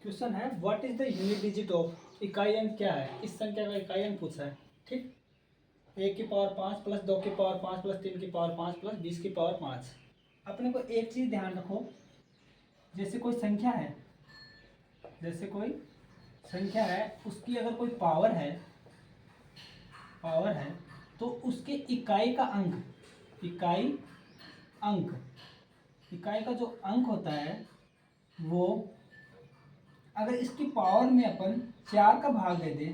Question है what is the unit digit of, इकाई अंक क्या है। इस संख्या का इकाई अंक पूछा है। ठीक, 1 की पावर 5 प्लस 2 की पावर 5 प्लस 3 की पावर 5 प्लस 20 की पावर 5। अपने को एक चीज़ ध्यान रखो, जैसे कोई संख्या है, जैसे कोई संख्या है उसकी अगर कोई पावर है तो उसके इकाई का अंक, इकाई का जो अंक होता है वो अगर इसकी पावर में अपन 4 का भाग दे दें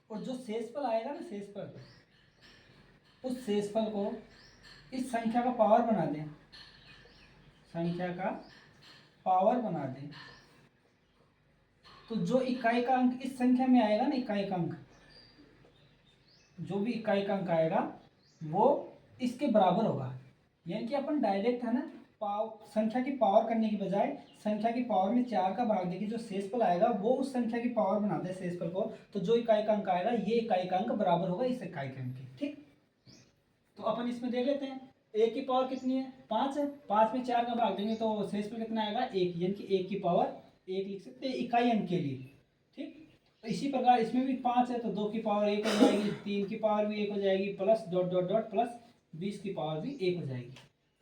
और जो शेषफल आएगा ना, शेषफल, उस शेषफल को इस संख्या का पावर बना दें, संख्या का पावर बना दें, तो जो इकाई का अंक इस संख्या में आएगा ना, इकाई का अंक, जो भी इकाई का अंक आएगा वो इसके बराबर होगा। यानी कि अपन डायरेक्ट है ना, संख्या की पावर करने की बजाय संख्या की पावर में 4 का भाग देके जो शेषफल आएगा वो उस संख्या की पावर बनाते हैं शेषफल को, तो जो इकाई का अंक आएगा ये इकाई का अंक बराबर होगा इस इकाई के अंक के। ठीक, तो अपन इसमें देख लेते हैं। एक की पावर कितनी है, 5 है। 5 में 4 का भाग देंगे तो शेषफल कितना आएगा, 1, यानी कि 1 की पावर 1 लिख सकते हैं इकाई अंक के लिए। ठीक, तो इसी प्रकार इसमें भी 5 है तो 2 की पावर 1 हो जाएगी, 3 की पावर भी 1 हो जाएगी, plus dot dot dot plus 20 की पावर भी 1 हो जाएगी।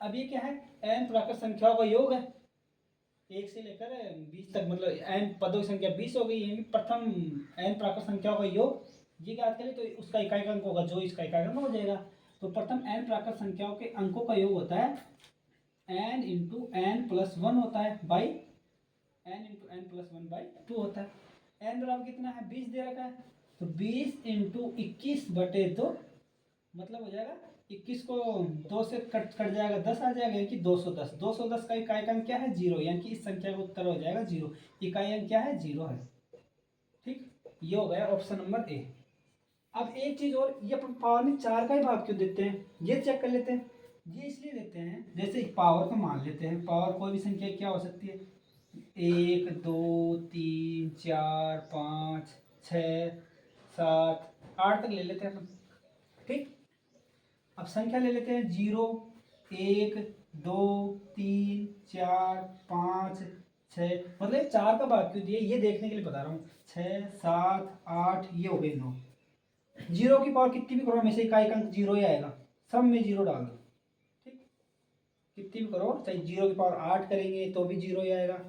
अब ये क्या है, n प्राकृत संख्याओं का योग है, 1 से लेकर 20 तक, मतलब n पदों की संख्या 20 हो गई, यानी प्रथम n प्राकृत संख्याओं का योग ये ज्ञात करें तो उसका इकाई का अंक होगा जो इसका इकाई का अंक हो जाएगा। तो प्रथम n प्राकृत संख्याओं के अंकों का योग होता है n इंटू एन प्लस 1 होता है by n into N plus 1 by 2 होता है। n बराबर कितना है, 20 दे रखा है, तो 20 इंटू 21 बटे 2, मतलब हो जाएगा 21 को 2 से कट जाएगा, 10 आ जाएगा, यानी कि 210। 210 का इकाई अंक क्या है, 0, यानी कि इस संख्या का उत्तर हो जाएगा 0। इकाई अंक क्या है, 0 है। ठीक, ये हो गया ऑप्शन नंबर ए। अब एक चीज और, ये अपन पावर में 4 का ही भाग क्यों देते हैं ये चेक कर लेते हैं। ये इसलिए देते हैं, जैसे पावर को मान लेते हैं, पावर कोई भी संख्या क्या हो सकती है, 1 2 3 4 5 6 7 8 तक ले लेते हैं अपन। ठीक, अब संख्या ले लेते हैं 0 1 2 3 4 5 6, मतलब 4 का भाग क्यों दिए ये देखने के लिए बता रहा हूँ। 6 7 8 ये हो गए 9। 0 की पावर कितनी भी करो हमेशा इकाई का अंक 0 ही आएगा, सब में 0 डाल दो। ठीक, कितनी भी करो, चाहे 0 की पावर 8 करेंगे तो भी 0 ही आएगा।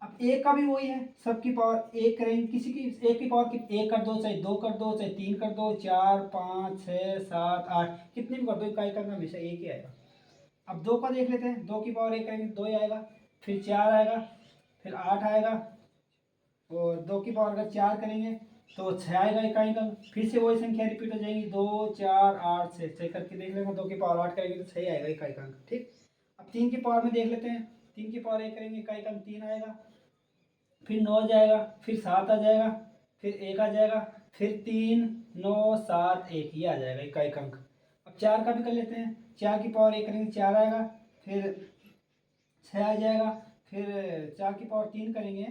अब एक का भी वही है, सबकी पावर 1 करेंगे, किसी की एक की पावर 1 कर दो, चाहे 2 कर दो, चाहे 3 कर दो, 4 5 6 7 8 कितने भी कर दो, इकाई का हमेशा 1 ही आएगा। अब 2 का देख लेते हैं, 2 की पावर 1 करेंगे 2 ही आएगा, फिर 4 आएगा, फिर 8 आएगा, और 2 की पावर अगर 4 करेंगे तो 6 आएगा इकाई का। फिर से वही संख्या रिपीट हो जाएगी, 2 4 8 6 करके देख लेंगे, 2 की पावर 8 करेंगे तो 6 आएगा इकाई का अंक। ठीक, अब 3 की पावर में देख लेते हैं, 3 की पावर 1 करेंगे इकाई का अंक 3 आएगा, फिर 9 जाएगा, फिर 7 आ जाएगा, फिर 1 आ जाएगा, फिर 3 9 7 1 ये आ जाएगा इकाई का अंक। अब 4 का भी कर लेते हैं, 4 की पावर 1 करेंगे 4 आएगा, फिर 6 आ जाएगा, फिर 4 की पावर 3 करेंगे,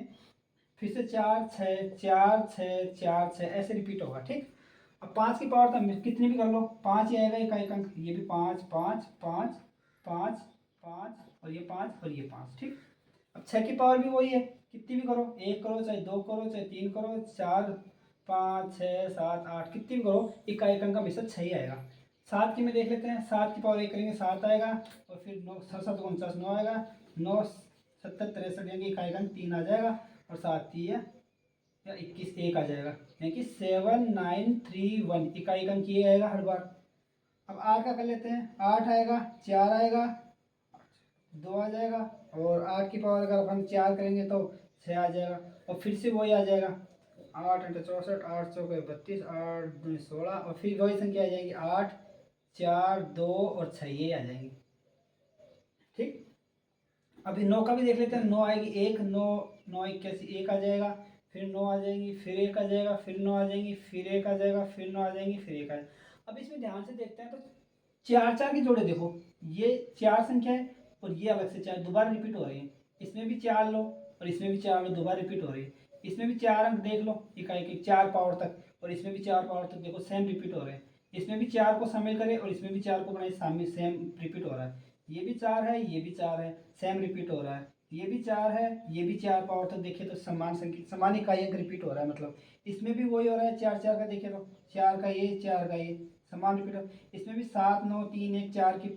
फिर से 4 6 4 6 4 6 ऐसे रिपीट होगा। ठीक, अब 5 की पावर तो कितनी भी कर लो 5 ही आएगा इकाई का अंक, ये भी 5 5 5 5 5 और ये 5 और ये 5। ठीक, अब 6 की पावर भी वही है, कितनी भी करो, 1 करो चाहे 2 करो चाहे 3 करो, 4 5 6 7 8 कितनी भी करो, इकाई का अंक हमेशा 6 ही आएगा। 7 की में देख लेते हैं, 7 की पावर 1 करेंगे 7 आएगा, और फिर 9 7 7 49 9 आएगा, 9 70 63 यानी इकाई का अंक 3 आ जाएगा, और 7 3 या 21 1 आ जाएगा, यानी कि 7 9 3 1 इकाई का अंक ये आएगा हर बार। अब 8 का कर लेते हैं, 8 आएगा, 4 आएगा, 2 आ जाएगा, और 8 की पावर अगर अपन 4 करेंगे तो 6 आ जाएगा, और फिर से वही आ जाएगा, 8 अंटे 64 8 चौके 32 8 दूनी 16, और फिर वही संख्या आ जाएगी 8 4 2 और 6 ये आ जाएंगे। ठीक, अभी 9 का भी देख लेते हैं, 9 आएगी 1 9 9 81 1 आ जाएगा, फिर 9 आ जाएंगी, फिर 1 आ जाएगा, फिर 9 आ जाएंगी, फिर 1 आ जाएगा, फिर 9 आ जाएंगी, फिर 1 आ जाएगा। अब इसमें ध्यान से देखते हैं तो 4 4 के जोड़े देखो, ये 4 संख्या है और ये अलग से 4 दोबारा रिपीट हो रही है, इसमें भी 4 लो और इसमें भी 4 लो, दोबारा रिपीट हो रही है। इसमें भी 4 अंक देख लो इकाई के 4 पावर तक, और इसमें भी 4 पावर तक देखो सेम रिपीट हो रहे हैं। इसमें भी 4 को शामिल करें और इसमें भी 4 को बनाए, शामिल सेम रिपीट हो रहा है। ये भी 4 है, ये भी 4 है, सेम रिपीट हो रहा है। ये भी 4 है, ये भी 4 पावर, तो देखिए तो समान संख्या समान इकाई अंक रिपीट हो रहा है, मतलब इसमें भी वही हो रहा है, 4 4 का देखिए तो 4 का ये 4 का ये समान रिपीट हो, इसमें भी 7 9 3 1 4 की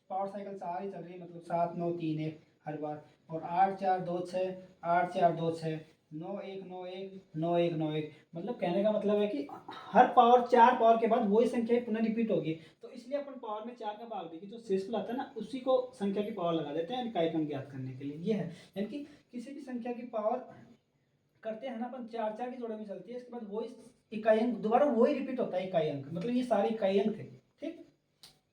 पावर साइकिल सारी चल रही है, मतलब 7 9 3 1 हर बार। और 8 4 2 6 8 4 2 6 9 1 9 1 9 1 9 1, मतलब कहने का मतलब है कि हर पावर 4 पावर के बाद वही संख्या पुनः रिपीट होगी, तो इसलिए अपन पावर में 4 का भाग देके जो शेषफल आता है ना उसी को संख्या की पावर लगा देते हैं इकाई अंक ज्ञात करने के लिए। ये है यानी कि किसी भी संख्या की पावर करते हैं ना अपन 4 4 की जोड़े में चलती है, इसके बाद वही इकाई अंक दोबारा वही रिपीट होता है इकाई अंक, मतलब ये सारे इकाई अंक थे। ठीक,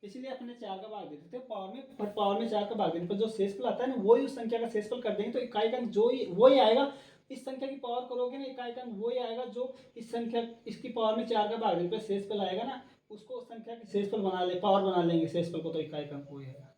इसीलिए अपने 4 का भाग देते थे पावर में, पर पावर में 4 का भाग देने पर जो शेषफल आता है ना वही उस संख्या का शेषफल कर देंगे, तो इकाई का अंक जो ही वही आएगा। इस संख्या की पावर करोगे ना इकाई का अंक वही आएगा जो इस संख्या इसकी पावर में 4 का भाग देने पर शेषफल आएगा ना, उसको उस संख्या की शेषफल बना ले, पावर बना लेंगे शेषफल को, तो इकाई का अंक वही आएगा।